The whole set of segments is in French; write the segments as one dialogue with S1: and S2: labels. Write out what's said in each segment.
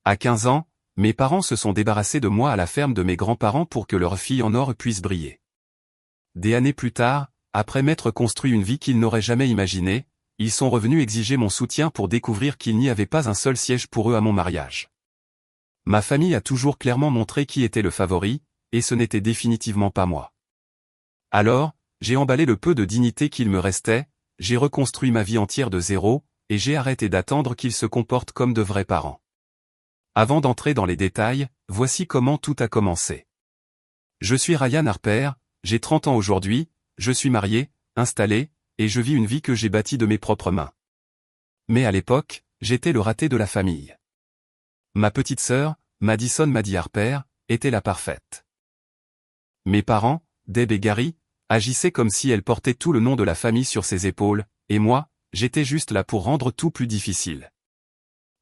S1: À 15 ans, mes parents se sont débarrassés de moi à la ferme de mes grands-parents pour que leur fille en or puisse briller. Des années plus tard, après m'être construit une vie qu'ils n'auraient jamais imaginée, ils sont revenus exiger mon soutien pour découvrir qu'il n'y avait pas un seul siège pour eux à mon mariage. Ma famille a toujours clairement montré qui était le favori, et ce n'était définitivement pas moi. Alors, j'ai emballé le peu de dignité qu'il me restait, j'ai reconstruit ma vie entière de zéro, et j'ai arrêté d'attendre qu'ils se comportent comme de vrais parents. Avant d'entrer dans les détails, voici comment tout a commencé. Je suis Ryan Harper, j'ai 30 ans aujourd'hui, je suis marié, installé, et je vis une vie que j'ai bâtie de mes propres mains. Mais à l'époque, j'étais le raté de la famille. Ma petite sœur, Madison Maddie Harper, était la parfaite. Mes parents, Deb et Gary, agissaient comme si elles portaient tout le nom de la famille sur ses épaules, et moi, j'étais juste là pour rendre tout plus difficile.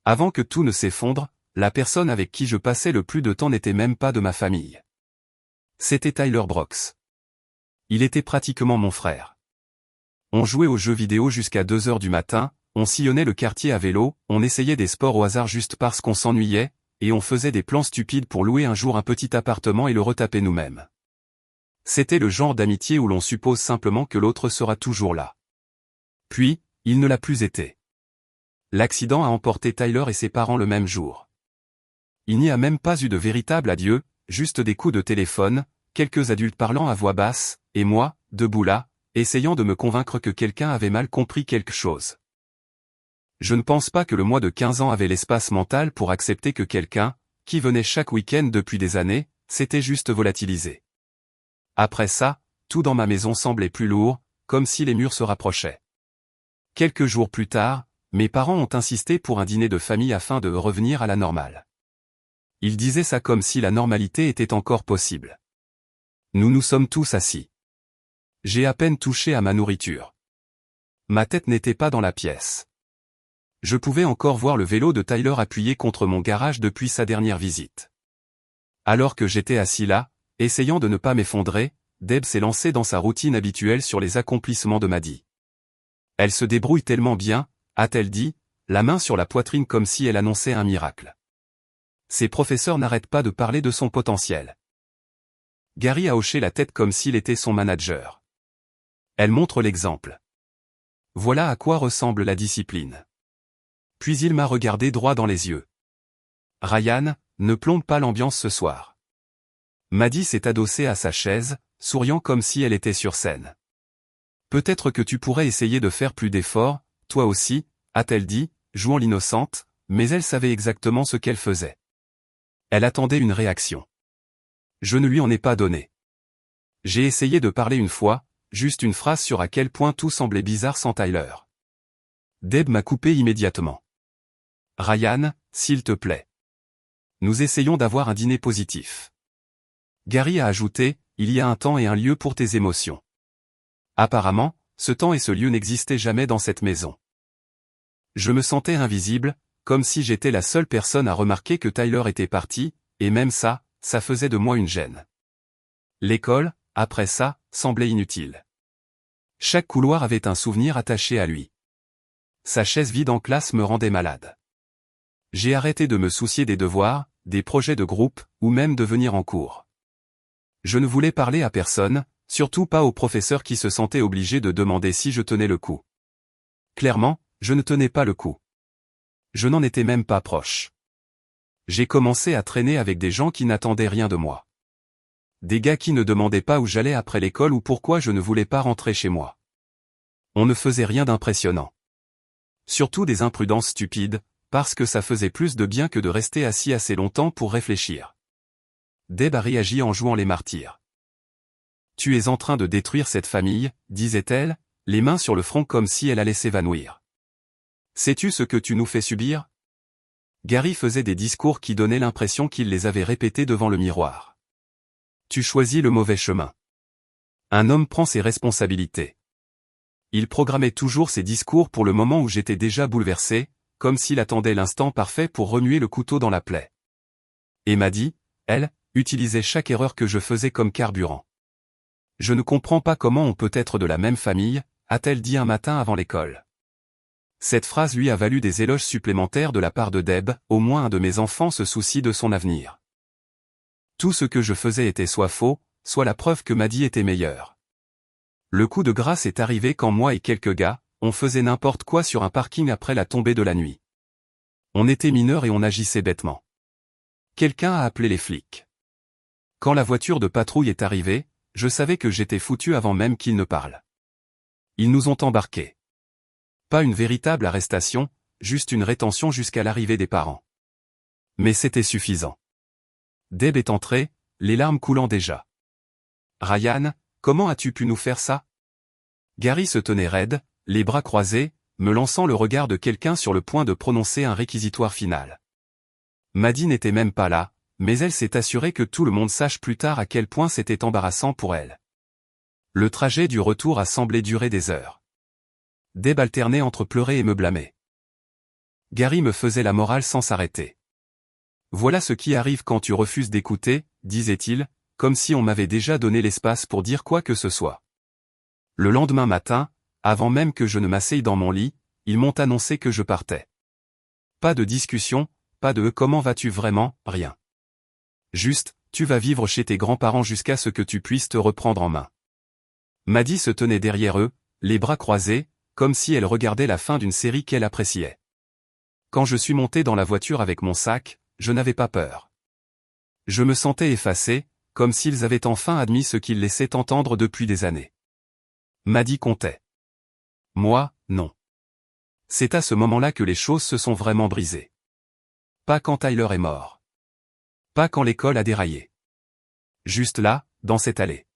S1: Avant que tout ne s'effondre, la personne avec qui je passais le plus de temps n'était même pas de ma famille. C'était Tyler Brooks. Il était pratiquement mon frère. On jouait aux jeux vidéo jusqu'à 2 heures du matin, on sillonnait le quartier à vélo, on essayait des sports au hasard juste parce qu'on s'ennuyait, et on faisait des plans stupides pour louer un jour un petit appartement et le retaper nous-mêmes. C'était le genre d'amitié où l'on suppose simplement que l'autre sera toujours là. Puis, il ne l'a plus été. L'accident a emporté Tyler et ses parents le même jour. Il n'y a même pas eu de véritable adieu, juste des coups de téléphone, quelques adultes parlant à voix basse, et moi, debout là, essayant de me convaincre que quelqu'un avait mal compris quelque chose. Je ne pense pas que le moi de 15 ans avait l'espace mental pour accepter que quelqu'un, qui venait chaque week-end depuis des années, s'était juste volatilisé. Après ça, tout dans ma maison semblait plus lourd, comme si les murs se rapprochaient. Quelques jours plus tard, mes parents ont insisté pour un dîner de famille afin de revenir à la normale. Ils disaient ça comme si la normalité était encore possible. Nous nous sommes tous assis. J'ai à peine touché à ma nourriture. Ma tête n'était pas dans la pièce. Je pouvais encore voir le vélo de Tyler appuyé contre mon garage depuis sa dernière visite. Alors que j'étais assis là, essayant de ne pas m'effondrer, Deb s'est lancée dans sa routine habituelle sur les accomplissements de Maddie. Elle se débrouille tellement bien, a-t-elle dit, la main sur la poitrine comme si elle annonçait un miracle. Ses professeurs n'arrêtent pas de parler de son potentiel. Gary a hoché la tête comme s'il était son manager. Elle montre l'exemple. Voilà à quoi ressemble la discipline. Puis il m'a regardé droit dans les yeux. Ryan, ne plombe pas l'ambiance ce soir. Maddie s'est adossée à sa chaise, souriant comme si elle était sur scène. Peut-être que tu pourrais essayer de faire plus d'efforts, toi aussi, a-t-elle dit, jouant l'innocente, mais elle savait exactement ce qu'elle faisait. Elle attendait une réaction. Je ne lui en ai pas donné. J'ai essayé de parler une fois, juste une phrase sur à quel point tout semblait bizarre sans Tyler. Deb m'a coupé immédiatement. Ryan, s'il te plaît. Nous essayons d'avoir un dîner positif. Gary a ajouté, il y a un temps et un lieu pour tes émotions. Apparemment, ce temps et ce lieu n'existaient jamais dans cette maison. Je me sentais invisible, comme si j'étais la seule personne à remarquer que Tyler était parti, et même ça, ça faisait de moi une gêne. L'école, après ça, semblait inutile. Chaque couloir avait un souvenir attaché à lui. Sa chaise vide en classe me rendait malade. J'ai arrêté de me soucier des devoirs, des projets de groupe, ou même de venir en cours. Je ne voulais parler à personne, surtout pas aux professeurs qui se sentaient obligés de demander si je tenais le coup. Clairement, je ne tenais pas le coup. Je n'en étais même pas proche. J'ai commencé à traîner avec des gens qui n'attendaient rien de moi. Des gars qui ne demandaient pas où j'allais après l'école ou pourquoi je ne voulais pas rentrer chez moi. On ne faisait rien d'impressionnant. Surtout des imprudences stupides, parce que ça faisait plus de bien que de rester assis assez longtemps pour réfléchir. Deb a réagi en jouant les martyrs. Tu es en train de détruire cette famille, disait-elle, les mains sur le front comme si elle allait s'évanouir. Sais-tu ce que tu nous fais subir? Gary faisait des discours qui donnaient l'impression qu'il les avait répétés devant le miroir. Tu choisis le mauvais chemin. Un homme prend ses responsabilités. Il programmait toujours ses discours pour le moment où j'étais déjà bouleversé, comme s'il attendait l'instant parfait pour remuer le couteau dans la plaie. Et Maddie, elle, utilisait chaque erreur que je faisais comme carburant. Je ne comprends pas comment on peut être de la même famille, a-t-elle dit un matin avant l'école. Cette phrase lui a valu des éloges supplémentaires de la part de Deb, au moins un de mes enfants se soucie de son avenir. Tout ce que je faisais était soit faux, soit la preuve que Maddie était meilleure. Le coup de grâce est arrivé quand moi et quelques gars, on faisait n'importe quoi sur un parking après la tombée de la nuit. On était mineurs et on agissait bêtement. Quelqu'un a appelé les flics. Quand la voiture de patrouille est arrivée, je savais que j'étais foutu avant même qu'ils ne parlent. Ils nous ont embarqués. Pas une véritable arrestation, juste une rétention jusqu'à l'arrivée des parents. Mais c'était suffisant. Deb est entrée, les larmes coulant déjà. « Ryan, comment as-tu pu nous faire ça ?» Gary se tenait raide, les bras croisés, me lançant le regard de quelqu'un sur le point de prononcer un réquisitoire final. Maddie n'était même pas là, mais elle s'est assurée que tout le monde sache plus tard à quel point c'était embarrassant pour elle. Le trajet du retour a semblé durer des heures. Deb alternait entre pleurer et me blâmer. Gary me faisait la morale sans s'arrêter. « Voilà ce qui arrive quand tu refuses d'écouter, » disait-il, comme si on m'avait déjà donné l'espace pour dire quoi que ce soit. Le lendemain matin, avant même que je ne m'asseye dans mon lit, ils m'ont annoncé que je partais. Pas de discussion, pas de « comment vas-tu vraiment ?» rien. Juste, tu vas vivre chez tes grands-parents jusqu'à ce que tu puisses te reprendre en main. Maddie se tenait derrière eux, les bras croisés, comme si elle regardait la fin d'une série qu'elle appréciait. Quand je suis monté dans la voiture avec mon sac, je n'avais pas peur. Je me sentais effacé, comme s'ils avaient enfin admis ce qu'ils laissaient entendre depuis des années. Maddie comptait. Moi, non. C'est à ce moment-là que les choses se sont vraiment brisées. Pas quand Tyler est mort. Pas quand l'école a déraillé. Juste là, dans cette allée.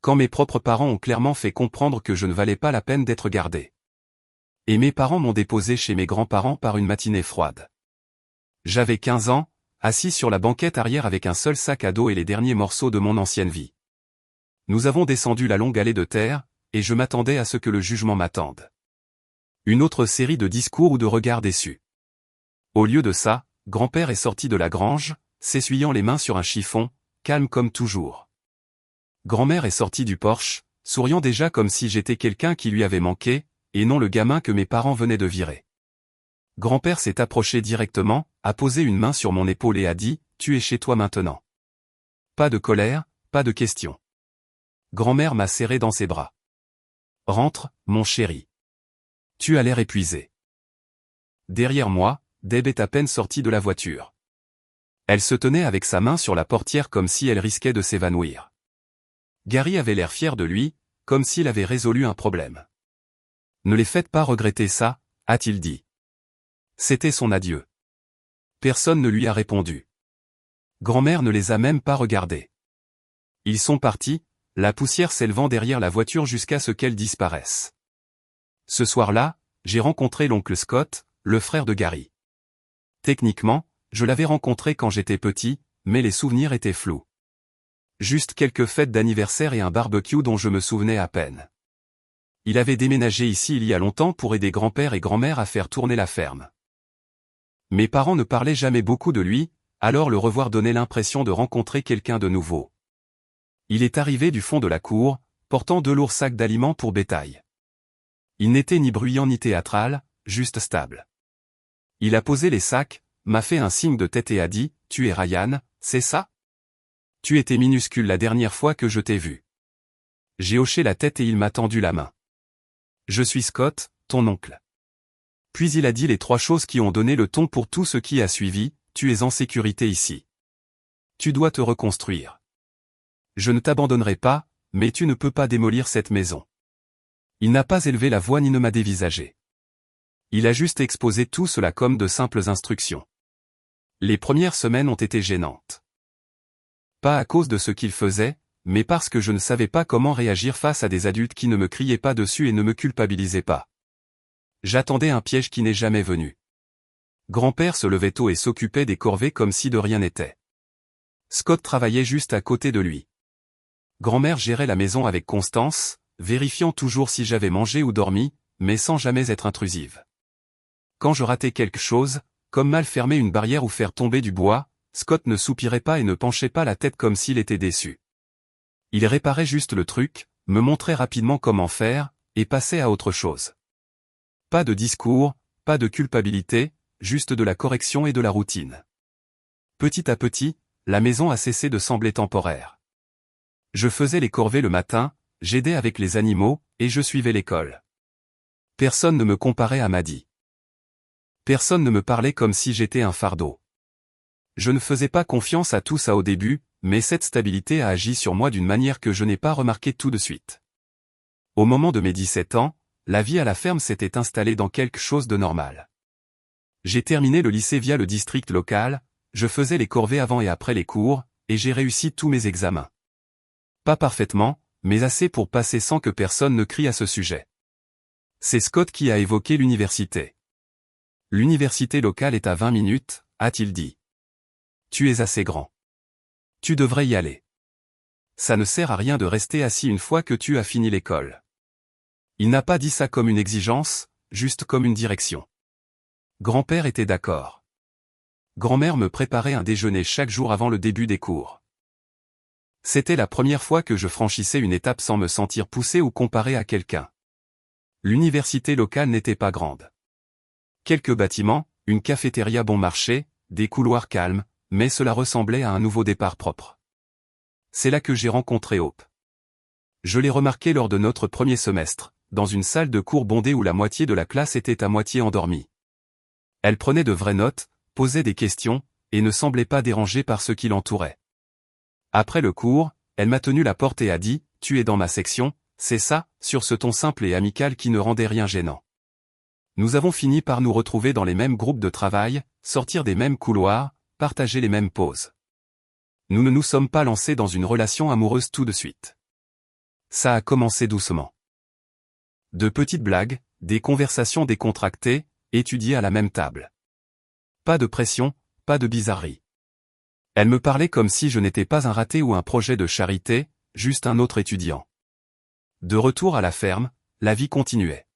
S1: Quand mes propres parents ont clairement fait comprendre que je ne valais pas la peine d'être gardé. Et mes parents m'ont déposé chez mes grands-parents par une matinée froide. J'avais 15 ans, assis sur la banquette arrière avec un seul sac à dos et les derniers morceaux de mon ancienne vie. Nous avons descendu la longue allée de terre, et je m'attendais à ce que le jugement m'attende. Une autre série de discours ou de regards déçus. Au lieu de ça, grand-père est sorti de la grange, s'essuyant les mains sur un chiffon, calme comme toujours. Grand-mère est sortie du porche, souriant déjà comme si j'étais quelqu'un qui lui avait manqué, et non le gamin que mes parents venaient de virer. Grand-père s'est approché directement, a posé une main sur mon épaule et a dit « Tu es chez toi maintenant ». Pas de colère, pas de questions. Grand-mère m'a serré dans ses bras. « Rentre, mon chéri. Tu as l'air épuisé. » Derrière moi, Deb est à peine sortie de la voiture. Elle se tenait avec sa main sur la portière comme si elle risquait de s'évanouir. Gary avait l'air fier de lui, comme s'il avait résolu un problème. « Ne les faites pas regretter ça, » a-t-il dit. C'était son adieu. Personne ne lui a répondu. Grand-mère ne les a même pas regardés. Ils sont partis, la poussière s'élevant derrière la voiture jusqu'à ce qu'elle disparaisse. Ce soir-là, j'ai rencontré l'oncle Scott, le frère de Gary. Techniquement, je l'avais rencontré quand j'étais petit, mais les souvenirs étaient flous. Juste quelques fêtes d'anniversaire et un barbecue dont je me souvenais à peine. Il avait déménagé ici il y a longtemps pour aider grand-père et grand-mère à faire tourner la ferme. Mes parents ne parlaient jamais beaucoup de lui, alors le revoir donnait l'impression de rencontrer quelqu'un de nouveau. Il est arrivé du fond de la cour, portant 2 lourds sacs d'aliments pour bétail. Il n'était ni bruyant ni théâtral, juste stable. Il a posé les sacs, m'a fait un signe de tête et a dit « Tu es Ryan, c'est ça ? Tu étais minuscule la dernière fois que je t'ai vu. » J'ai hoché la tête et il m'a tendu la main. « Je suis Scott, ton oncle. » Puis il a dit les 3 choses qui ont donné le ton pour tout ce qui a suivi, « Tu es en sécurité ici. Tu dois te reconstruire. Je ne t'abandonnerai pas, mais tu ne peux pas démolir cette maison. » Il n'a pas élevé la voix ni ne m'a dévisagé. Il a juste exposé tout cela comme de simples instructions. Les premières semaines ont été gênantes. Pas à cause de ce qu'il faisait, mais parce que je ne savais pas comment réagir face à des adultes qui ne me criaient pas dessus et ne me culpabilisaient pas. J'attendais un piège qui n'est jamais venu. Grand-père se levait tôt et s'occupait des corvées comme si de rien n'était. Scott travaillait juste à côté de lui. Grand-mère gérait la maison avec constance, vérifiant toujours si j'avais mangé ou dormi, mais sans jamais être intrusive. Quand je ratais quelque chose, comme mal fermer une barrière ou faire tomber du bois, Scott ne soupirait pas et ne penchait pas la tête comme s'il était déçu. Il réparait juste le truc, me montrait rapidement comment faire, et passait à autre chose. Pas de discours, pas de culpabilité, juste de la correction et de la routine. Petit à petit, la maison a cessé de sembler temporaire. Je faisais les corvées le matin, j'aidais avec les animaux, et je suivais l'école. Personne ne me comparait à Maddy. Personne ne me parlait comme si j'étais un fardeau. Je ne faisais pas confiance à tout ça au début, mais cette stabilité a agi sur moi d'une manière que je n'ai pas remarquée tout de suite. Au moment de mes 17 ans, la vie à la ferme s'était installée dans quelque chose de normal. J'ai terminé le lycée via le district local, je faisais les corvées avant et après les cours, et j'ai réussi tous mes examens. Pas parfaitement, mais assez pour passer sans que personne ne crie à ce sujet. C'est Scott qui a évoqué l'université. L'université locale est à 20 minutes, a-t-il dit. Tu es assez grand. Tu devrais y aller. Ça ne sert à rien de rester assis une fois que tu as fini l'école. Il n'a pas dit ça comme une exigence, juste comme une direction. Grand-père était d'accord. Grand-mère me préparait un déjeuner chaque jour avant le début des cours. C'était la première fois que je franchissais une étape sans me sentir poussé ou comparé à quelqu'un. L'université locale n'était pas grande. Quelques bâtiments, une cafétéria bon marché, des couloirs calmes, mais cela ressemblait à un nouveau départ propre. C'est là que j'ai rencontré Hope. Je l'ai remarqué lors de notre premier semestre, dans une salle de cours bondée où la moitié de la classe était à moitié endormie. Elle prenait de vraies notes, posait des questions, et ne semblait pas dérangée par ce qui l'entourait. Après le cours, elle m'a tenu la porte et a dit « Tu es dans ma section, c'est ça ?» sur ce ton simple et amical qui ne rendait rien gênant. Nous avons fini par nous retrouver dans les mêmes groupes de travail, sortir des mêmes couloirs, partager les mêmes pauses. Nous ne nous sommes pas lancés dans une relation amoureuse tout de suite. Ça a commencé doucement. De petites blagues, des conversations décontractées, étudiées à la même table. Pas de pression, pas de bizarrerie. Elle me parlait comme si je n'étais pas un raté ou un projet de charité, juste un autre étudiant. De retour à la ferme, la vie continuait.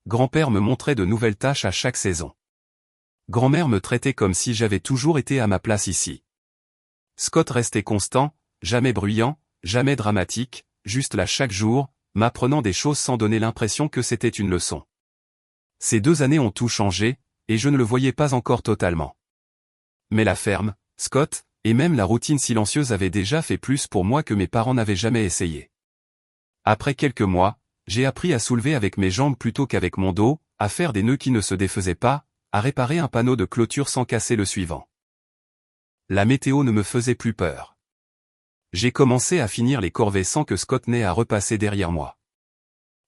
S1: Grand-père me montrait de nouvelles tâches à chaque saison. Grand-mère me traitait comme si j'avais toujours été à ma place ici. Scott restait constant, jamais bruyant, jamais dramatique, juste là chaque jour, m'apprenant des choses sans donner l'impression que c'était une leçon. Ces 2 années ont tout changé, et je ne le voyais pas encore totalement. Mais la ferme, Scott, et même la routine silencieuse avaient déjà fait plus pour moi que mes parents n'avaient jamais essayé. Après quelques mois, j'ai appris à soulever avec mes jambes plutôt qu'avec mon dos, à faire des nœuds qui ne se défaisaient pas, à réparer un panneau de clôture sans casser le suivant. La météo ne me faisait plus peur. J'ai commencé à finir les corvées sans que Scott n'ait à repasser derrière moi.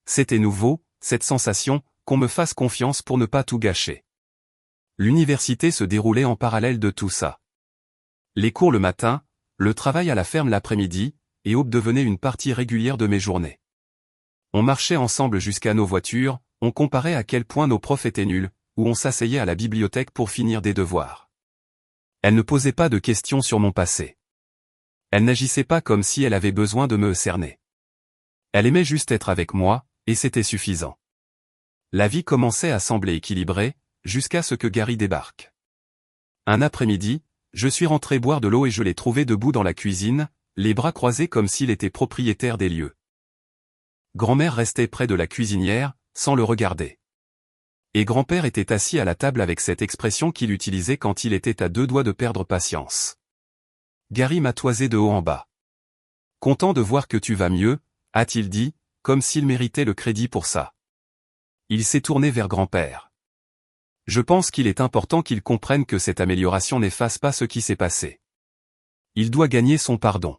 S1: C'était nouveau, cette sensation, qu'on me fasse confiance pour ne pas tout gâcher. L'université se déroulait en parallèle de tout ça. Les cours le matin, le travail à la ferme l'après-midi, et Hope devenait une partie régulière de mes journées. On marchait ensemble jusqu'à nos voitures, on comparait à quel point nos profs étaient nuls, ou on s'asseyait à la bibliothèque pour finir des devoirs. Elle ne posait pas de questions sur mon passé. Elle n'agissait pas comme si elle avait besoin de me cerner. Elle aimait juste être avec moi, et c'était suffisant. La vie commençait à sembler équilibrée, jusqu'à ce que Gary débarque. Un après-midi, je suis rentré boire de l'eau et je l'ai trouvé debout dans la cuisine, les bras croisés comme s'il était propriétaire des lieux. Grand-mère restait près de la cuisinière, sans le regarder. Et grand-père était assis à la table avec cette expression qu'il utilisait quand il était à 2 doigts de perdre patience. Gary m'a toisé de haut en bas. « Content de voir que tu vas mieux », a-t-il dit, comme s'il méritait le crédit pour ça. Il s'est tourné vers grand-père. Je pense qu'il est important qu'il comprenne que cette amélioration n'efface pas ce qui s'est passé. Il doit gagner son pardon.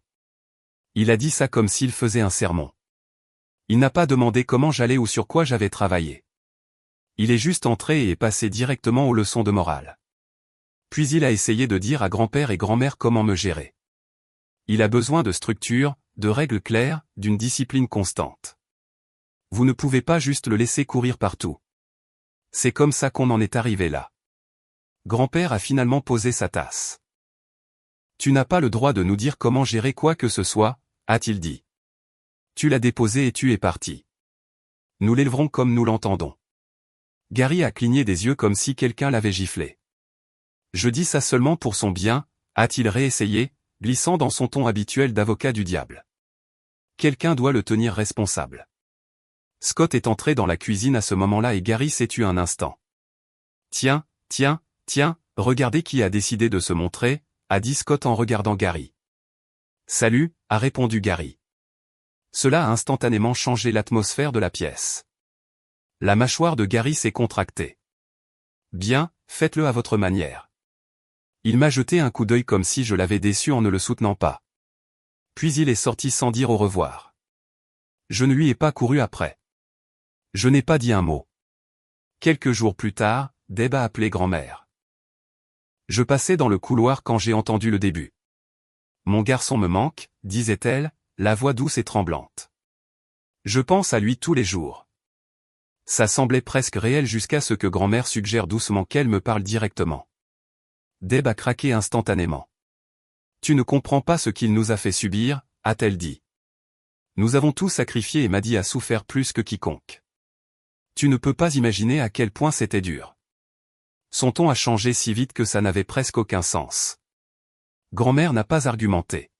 S1: Il a dit ça comme s'il faisait un sermon. Il n'a pas demandé comment j'allais ou sur quoi j'avais travaillé. Il est juste entré et est passé directement aux leçons de morale. Puis il a essayé de dire à grand-père et grand-mère comment me gérer. Il a besoin de structure, de règles claires, d'une discipline constante. Vous ne pouvez pas juste le laisser courir partout. C'est comme ça qu'on en est arrivé là. Grand-père a finalement posé sa tasse. Tu n'as pas le droit de nous dire comment gérer quoi que ce soit, a-t-il dit. Tu l'as déposé et tu es parti. Nous l'élèverons comme nous l'entendons. Gary a cligné des yeux comme si quelqu'un l'avait giflé. Je dis ça seulement pour son bien, a-t-il réessayé, glissant dans son ton habituel d'avocat du diable. Quelqu'un doit le tenir responsable. Scott est entré dans la cuisine à ce moment-là et Gary s'est tu un instant. Tiens, regardez qui a décidé de se montrer, a dit Scott en regardant Gary. Salut, a répondu Gary. Cela a instantanément changé l'atmosphère de la pièce. La mâchoire de Gary s'est contractée. Bien, faites-le à votre manière. Il m'a jeté un coup d'œil comme si je l'avais déçu en ne le soutenant pas. Puis il est sorti sans dire au revoir. Je ne lui ai pas couru après. Je n'ai pas dit un mot. Quelques jours plus tard, Deb a appelé grand-mère. Je passais dans le couloir quand j'ai entendu le début. Mon garçon me manque, disait-elle, la voix douce et tremblante. Je pense à lui tous les jours. Ça semblait presque réel jusqu'à ce que grand-mère suggère doucement qu'elle me parle directement. Deb a craqué instantanément. Tu ne comprends pas ce qu'il nous a fait subir, a-t-elle dit. Nous avons tout sacrifié et Maddie a souffert plus que quiconque. Tu ne peux pas imaginer à quel point c'était dur. Son ton a changé si vite que ça n'avait presque aucun sens. Grand-mère n'a pas argumenté.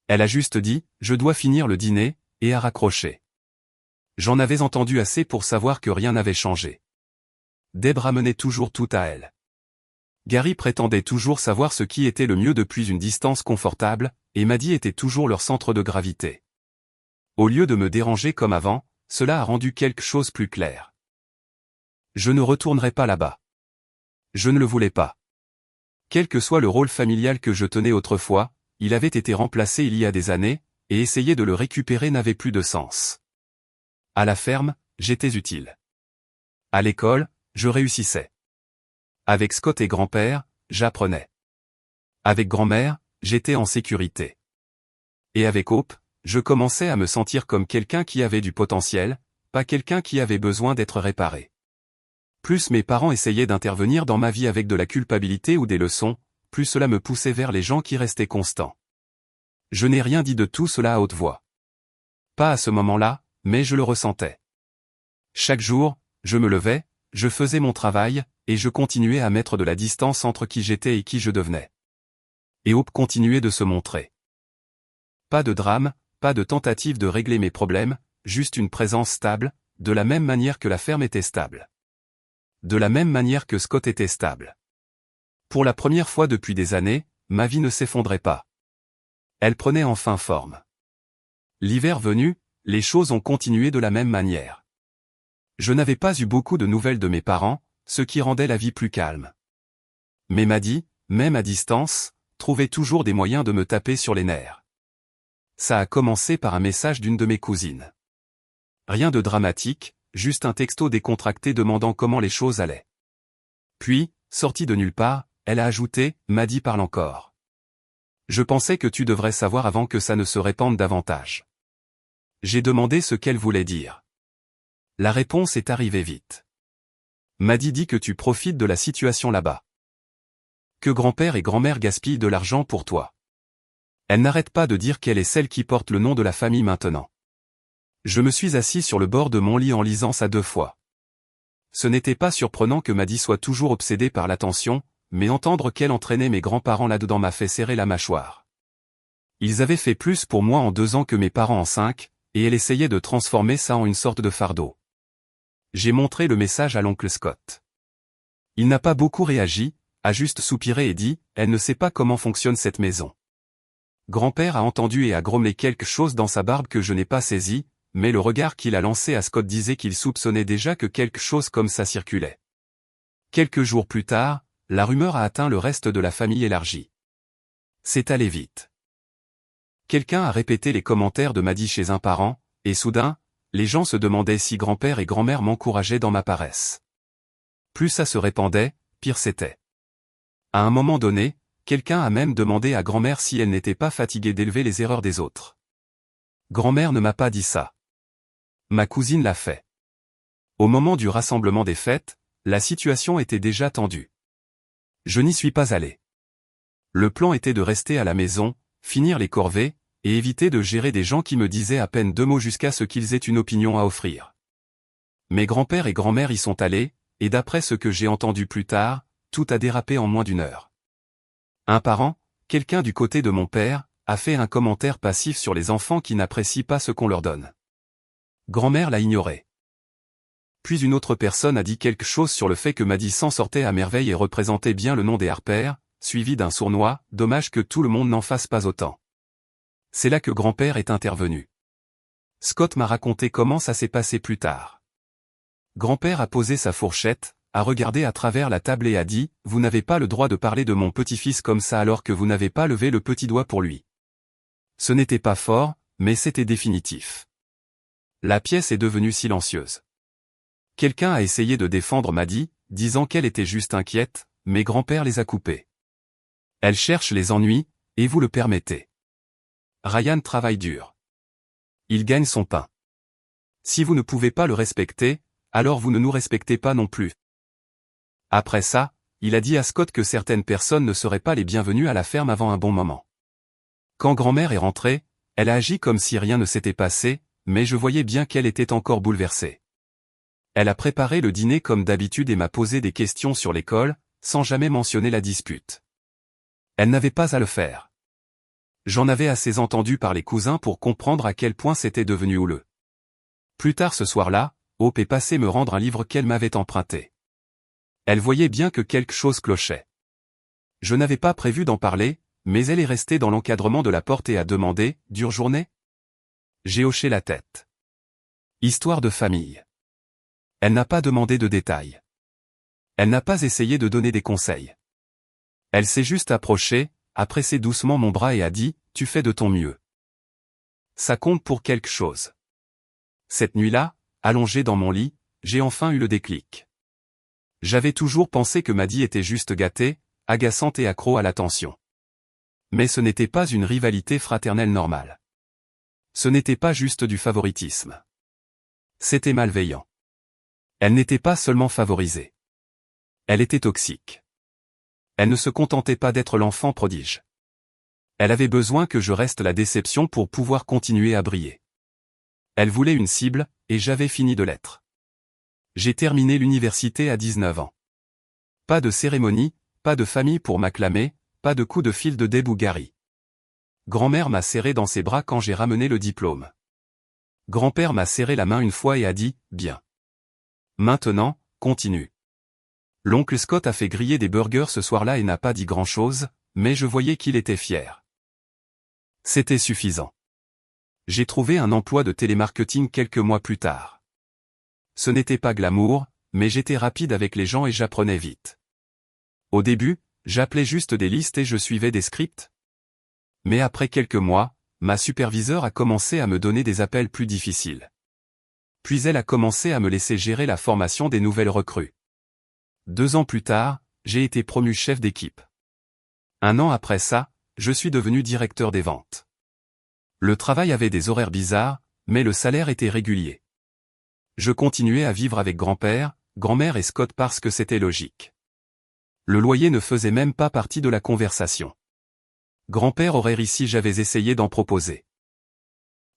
S1: Elle a juste dit, je dois finir le dîner, et a raccroché. J'en avais entendu assez pour savoir que rien n'avait changé. Deb ramenait toujours tout à elle. Gary prétendait toujours savoir ce qui était le mieux depuis une distance confortable, et Maddie était toujours leur centre de gravité. Au lieu de me déranger comme avant, cela a rendu quelque chose plus clair. Je ne retournerai pas là-bas. Je ne le voulais pas. Quel que soit le rôle familial que je tenais autrefois, il avait été remplacé il y a des années, et essayer de le récupérer n'avait plus de sens. À la ferme, j'étais utile. À l'école, je réussissais. Avec Scott et grand-père, j'apprenais. Avec grand-mère, j'étais en sécurité. Et avec Hope, je commençais à me sentir comme quelqu'un qui avait du potentiel, pas quelqu'un qui avait besoin d'être réparé. Plus mes parents essayaient d'intervenir dans ma vie avec de la culpabilité ou des leçons, plus cela me poussait vers les gens qui restaient constants. Je n'ai rien dit de tout cela à haute voix. Pas à ce moment-là, mais je le ressentais. Chaque jour, je me levais, je faisais mon travail, et je continuais à mettre de la distance entre qui j'étais et qui je devenais. Et Hope continuait de se montrer. Pas de drame, pas de tentative de régler mes problèmes, juste une présence stable, de la même manière que la ferme était stable. De la même manière que Scott était stable. Pour la première fois depuis des années, ma vie ne s'effondrait pas. Elle prenait enfin forme. L'hiver venu, les choses ont continué de la même manière. Je n'avais pas eu beaucoup de nouvelles de mes parents, ce qui rendait la vie plus calme. Mais Maddie, même à distance, trouvait toujours des moyens de me taper sur les nerfs. Ça a commencé par un message d'une de mes cousines. Rien de dramatique, juste un texto décontracté demandant comment les choses allaient. Puis, sortie de nulle part, elle a ajouté, Maddie parle encore. Je pensais que tu devrais savoir avant que ça ne se répande davantage. J'ai demandé ce qu'elle voulait dire. La réponse est arrivée vite. Maddie dit que tu profites de la situation là-bas. Que grand-père et grand-mère gaspillent de l'argent pour toi. Elle n'arrête pas de dire qu'elle est celle qui porte le nom de la famille maintenant. Je me suis assis sur le bord de mon lit en lisant ça 2 fois. Ce n'était pas surprenant que Maddie soit toujours obsédée par l'attention, mais entendre qu'elle entraînait mes grands-parents là-dedans m'a fait serrer la mâchoire. Ils avaient fait plus pour moi en 2 ans que mes parents en 5, et elle essayait de transformer ça en une sorte de fardeau. J'ai montré le message à l'oncle Scott. Il n'a pas beaucoup réagi, a juste soupiré et dit, elle ne sait pas comment fonctionne cette maison. Grand-père a entendu et a grommelé quelque chose dans sa barbe que je n'ai pas saisi, mais le regard qu'il a lancé à Scott disait qu'il soupçonnait déjà que quelque chose comme ça circulait. Quelques jours plus tard, la rumeur a atteint le reste de la famille élargie. C'est allé vite. Quelqu'un a répété les commentaires de Maddie chez un parent, et soudain, les gens se demandaient si grand-père et grand-mère m'encourageaient dans ma paresse. Plus ça se répandait, pire c'était. À un moment donné, quelqu'un a même demandé à grand-mère si elle n'était pas fatiguée d'élever les erreurs des autres. Grand-mère ne m'a pas dit ça. Ma cousine l'a fait. Au moment du rassemblement des fêtes, la situation était déjà tendue. Je n'y suis pas allé. Le plan était de rester à la maison, finir les corvées, et éviter de gérer des gens qui me disaient à peine 2 mots jusqu'à ce qu'ils aient une opinion à offrir. Mes grands-pères et grand-mère y sont allés, et d'après ce que j'ai entendu plus tard, tout a dérapé en moins d'1 heure. Un parent, quelqu'un du côté de mon père, a fait un commentaire passif sur les enfants qui n'apprécient pas ce qu'on leur donne. Grand-mère l'a ignoré. Puis une autre personne a dit quelque chose sur le fait que Maddie s'en sortait à merveille et représentait bien le nom des Harper, suivi d'un sournois, dommage que tout le monde n'en fasse pas autant. C'est là que grand-père est intervenu. Scott m'a raconté comment ça s'est passé plus tard. Grand-père a posé sa fourchette, a regardé à travers la table et a dit « Vous n'avez pas le droit de parler de mon petit-fils comme ça alors que vous n'avez pas levé le petit doigt pour lui. » Ce n'était pas fort, mais c'était définitif. La pièce est devenue silencieuse. Quelqu'un a essayé de défendre Maddie, disant qu'elle était juste inquiète, mais grand-père les a coupés. Elle cherche les ennuis, et vous le permettez. Ryan travaille dur. Il gagne son pain. Si vous ne pouvez pas le respecter, alors vous ne nous respectez pas non plus. Après ça, il a dit à Scott que certaines personnes ne seraient pas les bienvenues à la ferme avant un bon moment. Quand grand-mère est rentrée, elle a agi comme si rien ne s'était passé, mais je voyais bien qu'elle était encore bouleversée. Elle a préparé le dîner comme d'habitude et m'a posé des questions sur l'école, sans jamais mentionner la dispute. Elle n'avait pas à le faire. J'en avais assez entendu par les cousins pour comprendre à quel point c'était devenu houleux. Plus tard ce soir-là, Hope est passée me rendre un livre qu'elle m'avait emprunté. Elle voyait bien que quelque chose clochait. Je n'avais pas prévu d'en parler, mais elle est restée dans l'encadrement de la porte et a demandé « Dure journée ?» J'ai hoché la tête. Histoire de famille. Elle n'a pas demandé de détails. Elle n'a pas essayé de donner des conseils. Elle s'est juste approchée, a pressé doucement mon bras et a dit « Tu fais de ton mieux. » Ça compte pour quelque chose. Cette nuit-là, allongée dans mon lit, j'ai enfin eu le déclic. J'avais toujours pensé que Maddie était juste gâtée, agaçante et accro à l'attention. Mais ce n'était pas une rivalité fraternelle normale. Ce n'était pas juste du favoritisme. C'était malveillant. Elle n'était pas seulement favorisée. Elle était toxique. Elle ne se contentait pas d'être l'enfant prodige. Elle avait besoin que je reste la déception pour pouvoir continuer à briller. Elle voulait une cible, et j'avais fini de l'être. J'ai terminé l'université à 19 ans. Pas de cérémonie, pas de famille pour m'acclamer, pas de coup de fil de Deb ou Gary. Grand-mère m'a serré dans ses bras quand j'ai ramené le diplôme. Grand-père m'a serré la main une fois et a dit « Bien. Maintenant, continue. » L'oncle Scott a fait griller des burgers ce soir-là et n'a pas dit grand-chose, mais je voyais qu'il était fier. C'était suffisant. J'ai trouvé un emploi de télémarketing quelques mois plus tard. Ce n'était pas glamour, mais j'étais rapide avec les gens et j'apprenais vite. Au début, j'appelais juste des listes et je suivais des scripts. Mais après quelques mois, ma superviseure a commencé à me donner des appels plus difficiles. Puis elle a commencé à me laisser gérer la formation des nouvelles recrues. 2 ans plus tard, j'ai été promu chef d'équipe. 1 an après ça, je suis devenu directeur des ventes. Le travail avait des horaires bizarres, mais le salaire était régulier. Je continuais à vivre avec grand-père, grand-mère et Scott parce que c'était logique. Le loyer ne faisait même pas partie de la conversation. Grand-père aurait ri si j'avais essayé d'en proposer.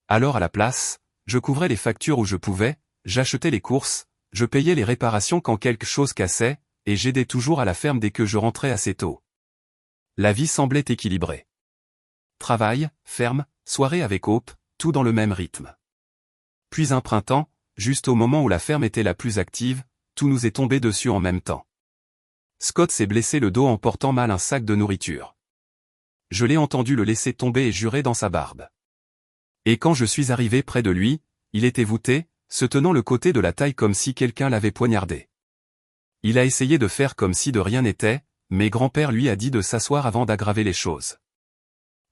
S1: Alors à la place, je couvrais les factures où je pouvais, j'achetais les courses, je payais les réparations quand quelque chose cassait, et j'aidais toujours à la ferme dès que je rentrais assez tôt. La vie semblait équilibrée. Travail, ferme, soirée avec Hope, tout dans le même rythme. Puis un printemps, juste au moment où la ferme était la plus active, tout nous est tombé dessus en même temps. Scott s'est blessé le dos en portant mal un sac de nourriture. Je l'ai entendu le laisser tomber et jurer dans sa barbe. Et quand je suis arrivé près de lui, il était voûté, se tenant le côté de la taille comme si quelqu'un l'avait poignardé. Il a essayé de faire comme si de rien n'était, mais grand-père lui a dit de s'asseoir avant d'aggraver les choses.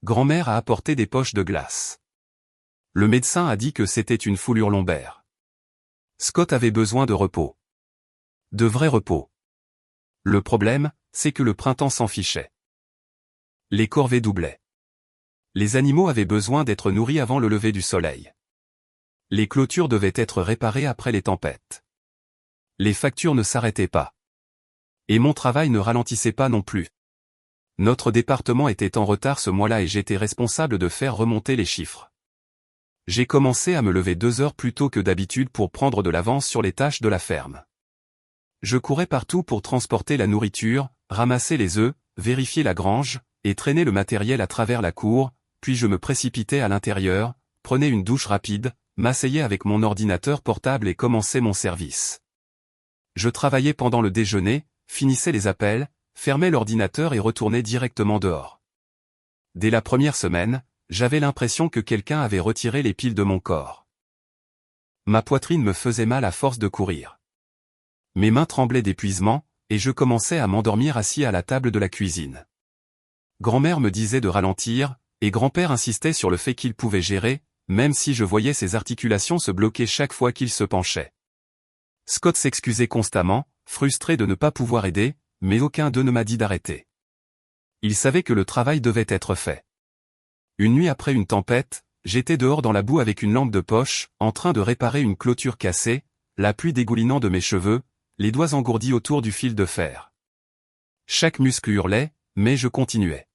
S1: Grand-mère a apporté des poches de glace. Le médecin a dit que c'était une foulure lombaire. Scott avait besoin de repos. De vrai repos. Le problème, c'est que le printemps s'en fichait. Les corvées doublaient. Les animaux avaient besoin d'être nourris avant le lever du soleil. Les clôtures devaient être réparées après les tempêtes. Les factures ne s'arrêtaient pas. Et mon travail ne ralentissait pas non plus. Notre département était en retard ce mois-là et j'étais responsable de faire remonter les chiffres. J'ai commencé à me lever 2 heures plus tôt que d'habitude pour prendre de l'avance sur les tâches de la ferme. Je courais partout pour transporter la nourriture, ramasser les œufs, vérifier la grange, et traîner le matériel à travers la cour, puis je me précipitais à l'intérieur, prenais une douche rapide, m'asseyais avec mon ordinateur portable et commençais mon service. Je travaillais pendant le déjeuner, finissais les appels, fermais l'ordinateur et retournais directement dehors. Dès la première semaine, j'avais l'impression que quelqu'un avait retiré les piles de mon corps. Ma poitrine me faisait mal à force de courir. Mes mains tremblaient d'épuisement, et je commençais à m'endormir assis à la table de la cuisine. Grand-mère me disait de ralentir, et grand-père insistait sur le fait qu'il pouvait gérer, même si je voyais ses articulations se bloquer chaque fois qu'il se penchait. Scott s'excusait constamment, frustré de ne pas pouvoir aider, mais aucun d'eux ne m'a dit d'arrêter. Il savait que le travail devait être fait. Une nuit après une tempête, j'étais dehors dans la boue avec une lampe de poche, en train de réparer une clôture cassée, la pluie dégoulinant de mes cheveux, les doigts engourdis autour du fil de fer. Chaque muscle hurlait, mais je continuais.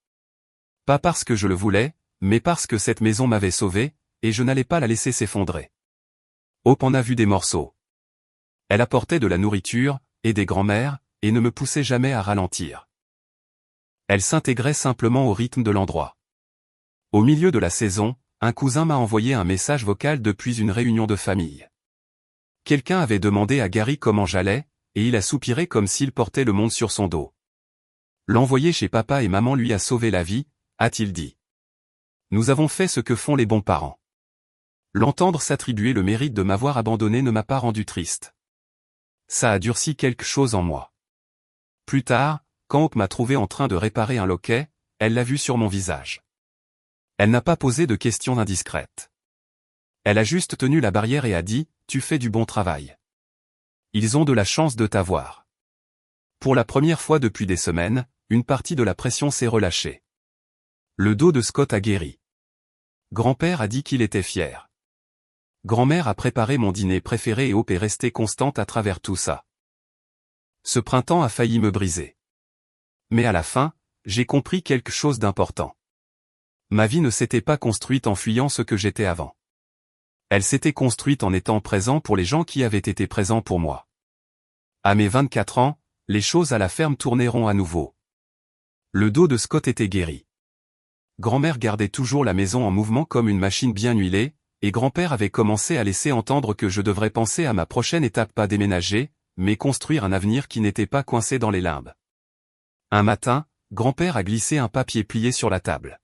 S1: Pas parce que je le voulais, mais parce que cette maison m'avait sauvé, et je n'allais pas la laisser s'effondrer. Hope en a vu des morceaux. Elle apportait de la nourriture, et des grands-mères, et ne me poussait jamais à ralentir. Elle s'intégrait simplement au rythme de l'endroit. Au milieu de la saison, un cousin m'a envoyé un message vocal depuis une réunion de famille. Quelqu'un avait demandé à Gary comment j'allais, et il a soupiré comme s'il portait le monde sur son dos. L'envoyer chez papa et maman lui a sauvé la vie, a-t-il dit. Nous avons fait ce que font les bons parents. L'entendre s'attribuer le mérite de m'avoir abandonné ne m'a pas rendu triste. Ça a durci quelque chose en moi. Plus tard, quand Hope m'a trouvé en train de réparer un loquet, elle l'a vu sur mon visage. Elle n'a pas posé de questions indiscrètes. Elle a juste tenu la barrière et a dit, « Tu fais du bon travail. Ils ont de la chance de t'avoir. » Pour la première fois depuis des semaines, une partie de la pression s'est relâchée. Le dos de Scott a guéri. Grand-père a dit qu'il était fier. Grand-mère a préparé mon dîner préféré et Hope est restée constante à travers tout ça. Ce printemps a failli me briser. Mais à la fin, j'ai compris quelque chose d'important. Ma vie ne s'était pas construite en fuyant ce que j'étais avant. Elle s'était construite en étant présent pour les gens qui avaient été présents pour moi. À mes 24 ans, les choses à la ferme tourneront à nouveau. Le dos de Scott était guéri. Grand-mère gardait toujours la maison en mouvement comme une machine bien huilée, et grand-père avait commencé à laisser entendre que je devrais penser à ma prochaine étape, pas déménager, mais construire un avenir qui n'était pas coincé dans les limbes. Un matin, grand-père a glissé un papier plié sur la table.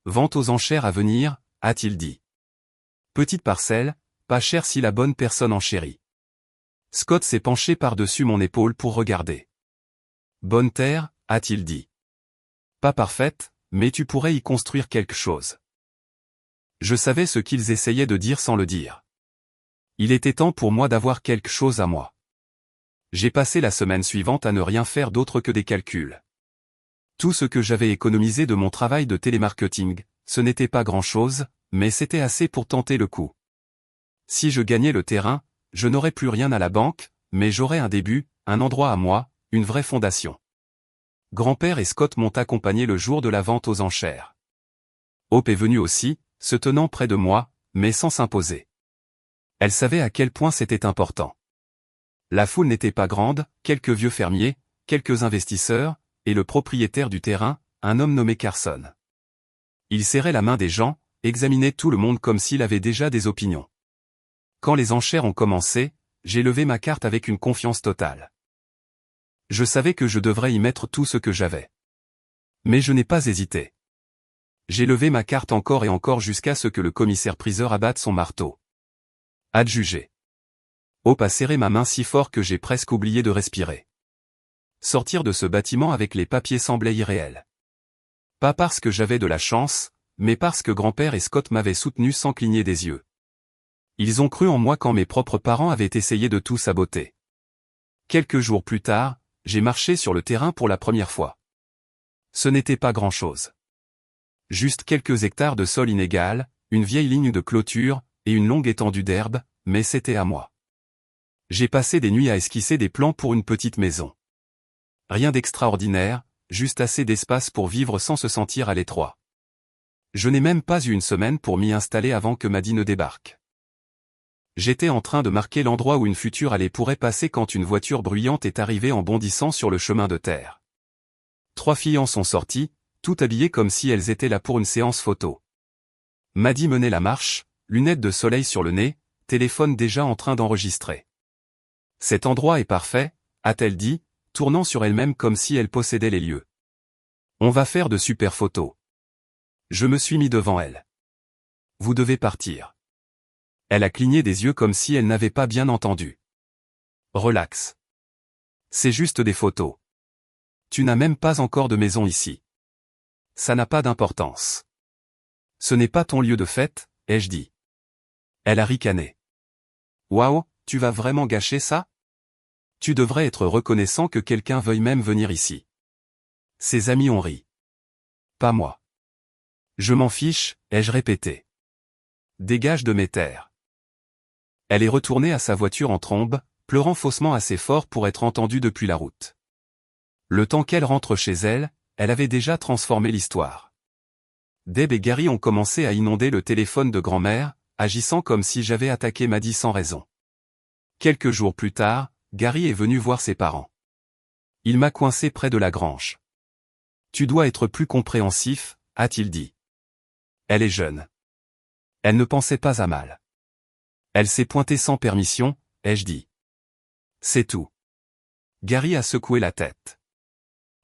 S1: Vente aux enchères à venir, a-t-il dit. Petite parcelle, pas cher si la bonne personne enchérit. Scott s'est penché par-dessus mon épaule pour regarder. Bonne terre, a-t-il dit. Pas parfaite, mais tu pourrais y construire quelque chose. Je savais ce qu'ils essayaient de dire sans le dire. Il était temps pour moi d'avoir quelque chose à moi. J'ai passé la semaine suivante à ne rien faire d'autre que des calculs. Tout ce que j'avais économisé de mon travail de télémarketing, ce n'était pas grand-chose, mais c'était assez pour tenter le coup. Si je gagnais le terrain, je n'aurais plus rien à la banque, mais j'aurais un début, un endroit à moi, une vraie fondation. Grand-père et Scott m'ont accompagné le jour de la vente aux enchères. Hope est venue aussi, se tenant près de moi, mais sans s'imposer. Elle savait à quel point c'était important. La foule n'était pas grande, quelques vieux fermiers, quelques investisseurs, et le propriétaire du terrain, un homme nommé Carson. Il serrait la main des gens, examinait tout le monde comme s'il avait déjà des opinions. Quand les enchères ont commencé, j'ai levé ma carte avec une confiance totale. Je savais que je devrais y mettre tout ce que j'avais. Mais je n'ai pas hésité. J'ai levé ma carte encore et encore jusqu'à ce que le commissaire-priseur abatte son marteau. Adjugé. Hope a serré ma main si fort que j'ai presque oublié de respirer. Sortir de ce bâtiment avec les papiers semblait irréel. Pas parce que j'avais de la chance, mais parce que grand-père et Scott m'avaient soutenu sans cligner des yeux. Ils ont cru en moi quand mes propres parents avaient essayé de tout saboter. Quelques jours plus tard, j'ai marché sur le terrain pour la première fois. Ce n'était pas grand-chose. Juste quelques hectares de sol inégal, une vieille ligne de clôture, et une longue étendue d'herbe, mais c'était à moi. J'ai passé des nuits à esquisser des plans pour une petite maison. Rien d'extraordinaire, juste assez d'espace pour vivre sans se sentir à l'étroit. Je n'ai même pas eu une semaine pour m'y installer avant que Maddy ne débarque. J'étais en train de marquer l'endroit où une future allée pourrait passer quand une voiture bruyante est arrivée en bondissant sur le chemin de terre. 3 filles en sont sorties, toutes habillées comme si elles étaient là pour une séance photo. Maddy menait la marche, lunettes de soleil sur le nez, téléphone déjà en train d'enregistrer. Cet endroit est parfait, a-t-elle dit, tournant sur elle-même comme si elle possédait les lieux. On va faire de super photos. Je me suis mis devant elle. Vous devez partir. Elle a cligné des yeux comme si elle n'avait pas bien entendu. Relax. C'est juste des photos. Tu n'as même pas encore de maison ici. Ça n'a pas d'importance. Ce n'est pas ton lieu de fête, ai-je dit. Elle a ricané. Waouh, tu vas vraiment gâcher ça? Tu devrais être reconnaissant que quelqu'un veuille même venir ici. Ses amis ont ri. Pas moi. Je m'en fiche, ai-je répété. Dégage de mes terres. Elle est retournée à sa voiture en trombe, pleurant faussement assez fort pour être entendue depuis la route. Le temps qu'elle rentre chez elle, elle avait déjà transformé l'histoire. Deb et Gary ont commencé à inonder le téléphone de grand-mère, agissant comme si j'avais attaqué Maddie sans raison. Quelques jours plus tard, Gary est venu voir ses parents. Il m'a coincé près de la grange. Tu dois être plus compréhensif, a-t-il dit. Elle est jeune. Elle ne pensait pas à mal. Elle s'est pointée sans permission, ai-je dit. C'est tout. Gary a secoué la tête.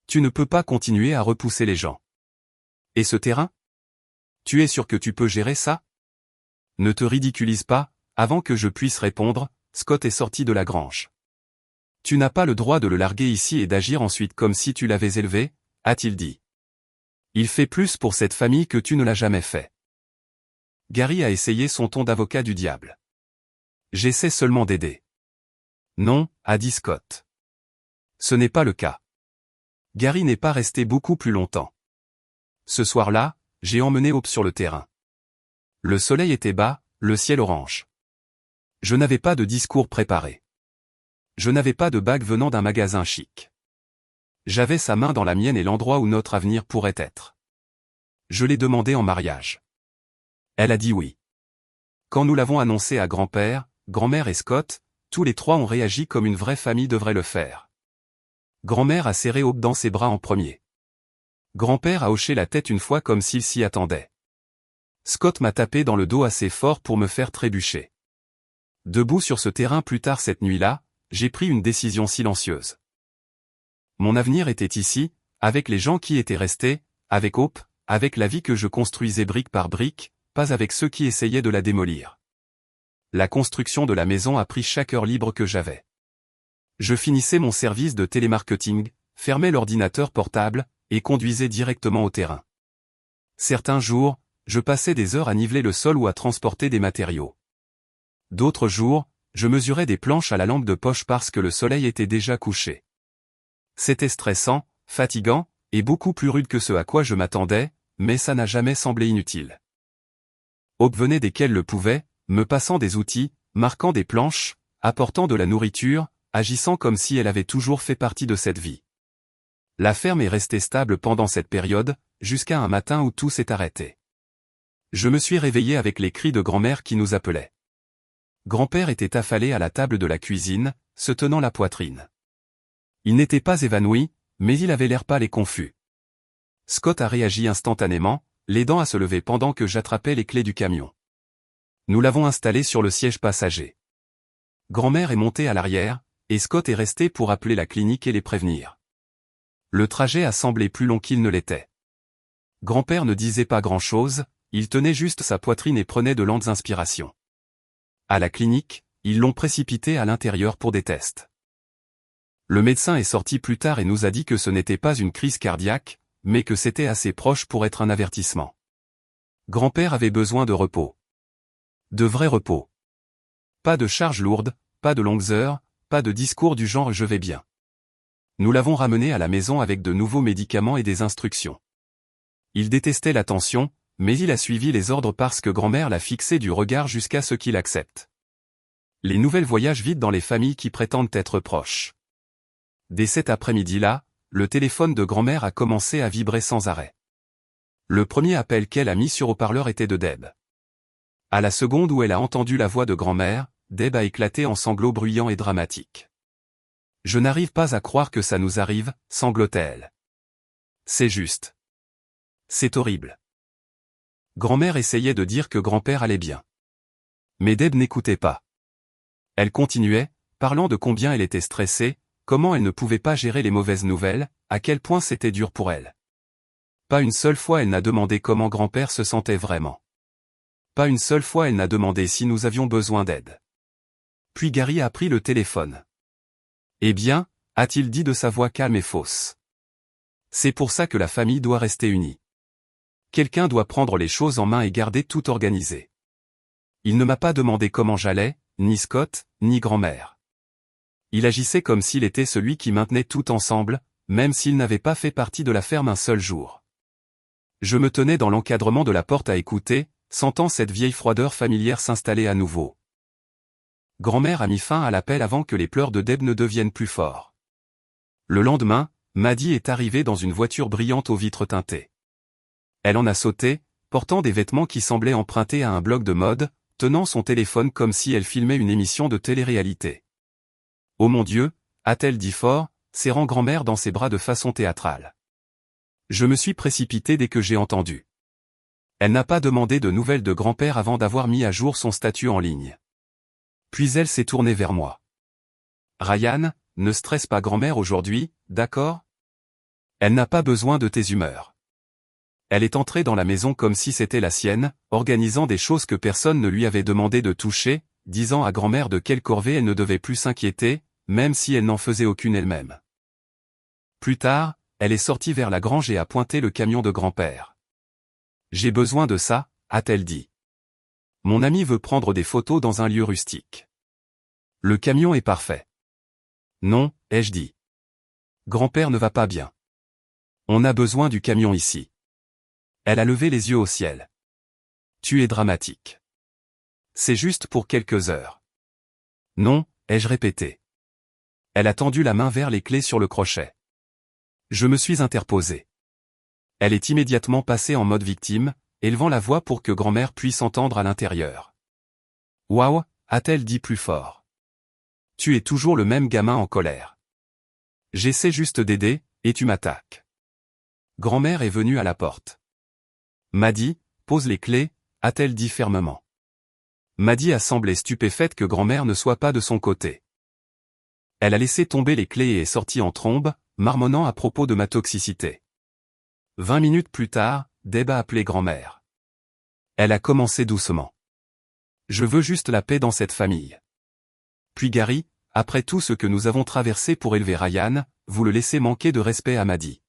S1: Tu ne peux pas continuer à repousser les gens. Et ce terrain? Tu es sûr que tu peux gérer ça? Ne te ridiculise pas, avant que je puisse répondre, Scott est sorti de la grange. Tu n'as pas le droit de le larguer ici et d'agir ensuite comme si tu l'avais élevé, a-t-il dit. Il fait plus pour cette famille que tu ne l'as jamais fait. Gary a essayé son ton d'avocat du diable. J'essaie seulement d'aider. Non, a dit Scott. Ce n'est pas le cas. Gary n'est pas resté beaucoup plus longtemps. Ce soir-là, j'ai emmené Hope sur le terrain. Le soleil était bas, le ciel orange. Je n'avais pas de discours préparé. Je n'avais pas de bague venant d'un magasin chic. J'avais sa main dans la mienne et l'endroit où notre avenir pourrait être. Je l'ai demandé en mariage. Elle a dit oui. Quand nous l'avons annoncé à grand-père, grand-mère et Scott, tous les trois ont réagi comme une vraie famille devrait le faire. Grand-mère a serré Hope dans ses bras en premier. Grand-père a hoché la tête une fois comme s'il s'y attendait. Scott m'a tapé dans le dos assez fort pour me faire trébucher. Debout sur ce terrain plus tard cette nuit-là, j'ai pris une décision silencieuse. Mon avenir était ici, avec les gens qui étaient restés, avec Hope, avec la vie que je construisais brique par brique, pas avec ceux qui essayaient de la démolir. La construction de la maison a pris chaque heure libre que j'avais. Je finissais mon service de télémarketing, fermais l'ordinateur portable, et conduisais directement au terrain. Certains jours, je passais des heures à niveler le sol ou à transporter des matériaux. D'autres jours, je mesurais des planches à la lampe de poche parce que le soleil était déjà couché. C'était stressant, fatigant, et beaucoup plus rude que ce à quoi je m'attendais, mais ça n'a jamais semblé inutile. Hope venait dès qu'elle le pouvait, me passant des outils, marquant des planches, apportant de la nourriture, agissant comme si elle avait toujours fait partie de cette vie. La ferme est restée stable pendant cette période, jusqu'à un matin où tout s'est arrêté. Je me suis réveillé avec les cris de grand-mère qui nous appelait. Grand-père était affalé à la table de la cuisine, se tenant la poitrine. Il n'était pas évanoui, mais il avait l'air pâle et confus. Scott a réagi instantanément, l'aidant à se lever pendant que j'attrapais les clés du camion. Nous l'avons installé sur le siège passager. Grand-mère est montée à l'arrière, et Scott est resté pour appeler la clinique et les prévenir. Le trajet a semblé plus long qu'il ne l'était. Grand-père ne disait pas grand-chose, il tenait juste sa poitrine et prenait de lentes inspirations. À la clinique, ils l'ont précipité à l'intérieur pour des tests. Le médecin est sorti plus tard et nous a dit que ce n'était pas une crise cardiaque, mais que c'était assez proche pour être un avertissement. Grand-père avait besoin de repos. De vrai repos. Pas de charges lourdes, pas de longues heures, pas de discours du genre « je vais bien ». Nous l'avons ramené à la maison avec de nouveaux médicaments et des instructions. Il détestait la tension, mais il a suivi les ordres parce que grand-mère l'a fixé du regard jusqu'à ce qu'il accepte. Les nouvelles voyagent vite dans les familles qui prétendent être proches. Dès cet après-midi-là, le téléphone de grand-mère a commencé à vibrer sans arrêt. Le premier appel qu'elle a mis sur haut-parleur était de Deb. À la seconde où elle a entendu la voix de grand-mère, Deb a éclaté en sanglots bruyants et dramatiques. « Je n'arrive pas à croire que ça nous arrive, sanglotait-elle. C'est juste. C'est horrible. » Grand-mère essayait de dire que grand-père allait bien. Mais Deb n'écoutait pas. Elle continuait, parlant de combien elle était stressée, comment elle ne pouvait pas gérer les mauvaises nouvelles, à quel point c'était dur pour elle. Pas une seule fois elle n'a demandé comment grand-père se sentait vraiment. Pas une seule fois elle n'a demandé si nous avions besoin d'aide. Puis Gary a pris le téléphone. Eh bien, a-t-il dit de sa voix calme et fausse. C'est pour ça que la famille doit rester unie. Quelqu'un doit prendre les choses en main et garder tout organisé. Il ne m'a pas demandé comment j'allais, ni Scott, ni grand-mère. Il agissait comme s'il était celui qui maintenait tout ensemble, même s'il n'avait pas fait partie de la ferme un seul jour. Je me tenais dans l'encadrement de la porte à écouter, sentant cette vieille froideur familière s'installer à nouveau. Grand-mère a mis fin à l'appel avant que les pleurs de Deb ne deviennent plus forts. Le lendemain, Maddie est arrivée dans une voiture brillante aux vitres teintées. Elle en a sauté, portant des vêtements qui semblaient empruntés à un blog de mode, tenant son téléphone comme si elle filmait une émission de télé-réalité. « Oh mon Dieu !» a-t-elle dit fort, serrant grand-mère dans ses bras de façon théâtrale. Je me suis précipité dès que j'ai entendu. Elle n'a pas demandé de nouvelles de grand-père avant d'avoir mis à jour son statut en ligne. Puis elle s'est tournée vers moi. « Ryan, ne stresse pas grand-mère aujourd'hui, d'accord ? Elle n'a pas besoin de tes humeurs. » Elle est entrée dans la maison comme si c'était la sienne, organisant des choses que personne ne lui avait demandé de toucher, disant à grand-mère de quelle corvée elle ne devait plus s'inquiéter, même si elle n'en faisait aucune elle-même. Plus tard, elle est sortie vers la grange et a pointé le camion de grand-père. « J'ai besoin de ça, » a-t-elle dit. « Mon ami veut prendre des photos dans un lieu rustique. Le camion est parfait. »« Non, » ai-je dit. « Grand-père ne va pas bien. On a besoin du camion ici. » Elle a levé les yeux au ciel. « Tu es dramatique. C'est juste pour quelques heures. »« Non, » ai-je répété. Elle a tendu la main vers les clés sur le crochet. Je me suis interposé. Elle est immédiatement passée en mode victime, élevant la voix pour que grand-mère puisse entendre à l'intérieur. « Waouh !» a-t-elle dit plus fort. « Tu es toujours le même gamin en colère. J'essaie juste d'aider, et tu m'attaques. » Grand-mère est venue à la porte. « Maddie, pose les clés », a-t-elle dit fermement. Maddie a semblé stupéfaite que grand-mère ne soit pas de son côté. Elle a laissé tomber les clés et est sortie en trombe, marmonnant à propos de ma toxicité. 20 minutes plus tard, Deb a appelé grand-mère. Elle a commencé doucement. « Je veux juste la paix dans cette famille. » Puis Gary, « Après tout ce que nous avons traversé pour élever Ryan, vous le laissez manquer de respect à Maddie. »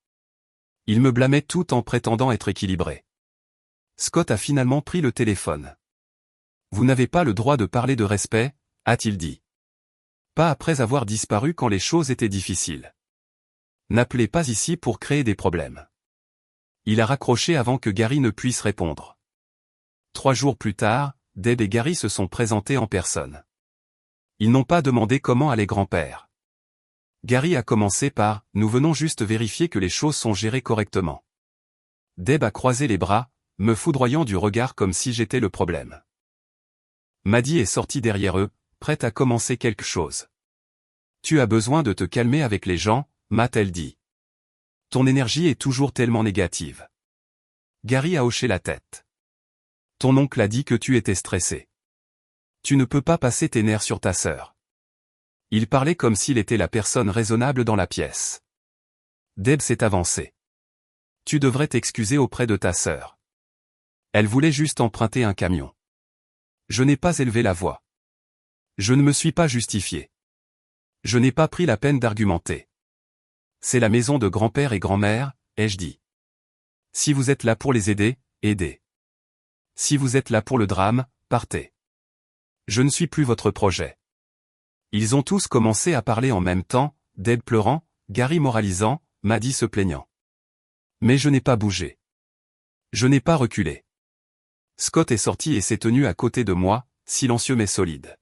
S1: Il me blâmait tout en prétendant être équilibré. Scott a finalement pris le téléphone. « Vous n'avez pas le droit de parler de respect, » a-t-il dit. Pas après avoir disparu quand les choses étaient difficiles. N'appelez pas ici pour créer des problèmes. Il a raccroché avant que Gary ne puisse répondre. 3 jours plus tard, Deb et Gary se sont présentés en personne. Ils n'ont pas demandé comment allait grand-père. Gary a commencé par « Nous venons juste vérifier que les choses sont gérées correctement. » Deb a croisé les bras, me foudroyant du regard comme si j'étais le problème. Maddie est sortie derrière eux, prête à commencer quelque chose. « Tu as besoin de te calmer avec les gens, » m'a-t-elle dit. « Ton énergie est toujours tellement négative. » Gary a hoché la tête. « Ton oncle a dit que tu étais stressé. Tu ne peux pas passer tes nerfs sur ta sœur. » Il parlait comme s'il était la personne raisonnable dans la pièce. Deb s'est avancée. « Tu devrais t'excuser auprès de ta sœur. Elle voulait juste emprunter un camion. Je n'ai pas élevé la voix. Je ne me suis pas justifié. Je n'ai pas pris la peine d'argumenter. C'est la maison de grand-père et grand-mère, ai-je dit. Si vous êtes là pour les aider, aidez. Si vous êtes là pour le drame, partez. Je ne suis plus votre projet. » Ils ont tous commencé à parler en même temps, Deb pleurant, Gary moralisant, Maddie se plaignant. Mais je n'ai pas bougé. Je n'ai pas reculé. Scott est sorti et s'est tenu à côté de moi, silencieux mais solide.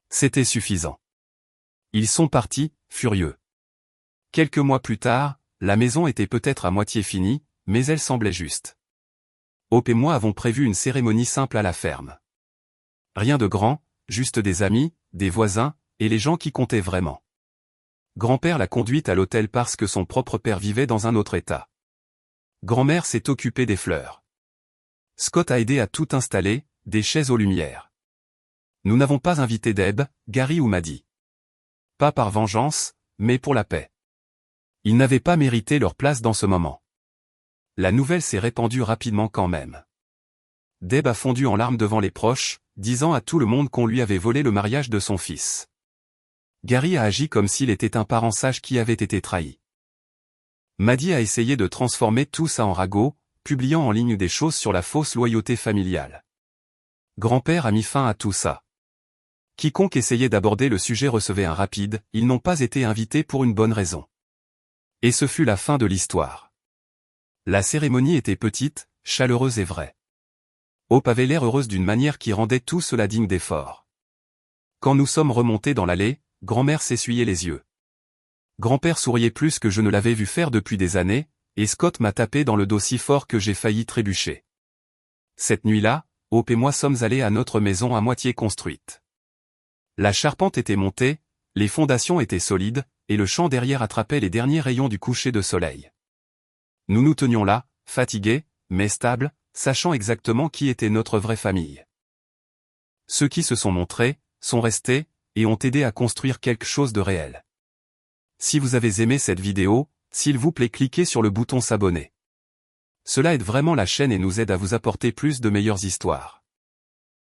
S1: C'était suffisant. Ils sont partis, furieux. Quelques mois plus tard, la maison était peut-être à moitié finie, mais elle semblait juste. Hope et moi avons prévu une cérémonie simple à la ferme. Rien de grand, juste des amis, des voisins, et les gens qui comptaient vraiment. Grand-père l'a conduite à l'hôtel parce que son propre père vivait dans un autre état. Grand-mère s'est occupée des fleurs. Scott a aidé à tout installer, des chaises aux lumières. Nous n'avons pas invité Deb, Gary ou Maddie. Pas par vengeance, mais pour la paix. Ils n'avaient pas mérité leur place dans ce moment. La nouvelle s'est répandue rapidement quand même. Deb a fondu en larmes devant les proches, disant à tout le monde qu'on lui avait volé le mariage de son fils. Gary a agi comme s'il était un parent sage qui avait été trahi. Maddie a essayé de transformer tout ça en ragot, publiant en ligne des choses sur la fausse loyauté familiale. Grand-père a mis fin à tout ça. Quiconque essayait d'aborder le sujet recevait un rapide « Ils n'ont pas été invités pour une bonne raison ». Et ce fut la fin de l'histoire. La cérémonie était petite, chaleureuse et vraie. Hope avait l'air heureuse d'une manière qui rendait tout cela digne d'effort. Quand nous sommes remontés dans l'allée, grand-mère s'essuyait les yeux. Grand-père souriait plus que je ne l'avais vu faire depuis des années, et Scott m'a tapé dans le dos si fort que j'ai failli trébucher. Cette nuit-là, Hope et moi sommes allés à notre maison à moitié construite. La charpente était montée, les fondations étaient solides, et le champ derrière attrapait les derniers rayons du coucher de soleil. Nous nous tenions là, fatigués, mais stables, sachant exactement qui était notre vraie famille. Ceux qui se sont montrés, sont restés, et ont aidé à construire quelque chose de réel. Si vous avez aimé cette vidéo, s'il vous plaît cliquez sur le bouton s'abonner. Cela aide vraiment la chaîne et nous aide à vous apporter plus de meilleures histoires.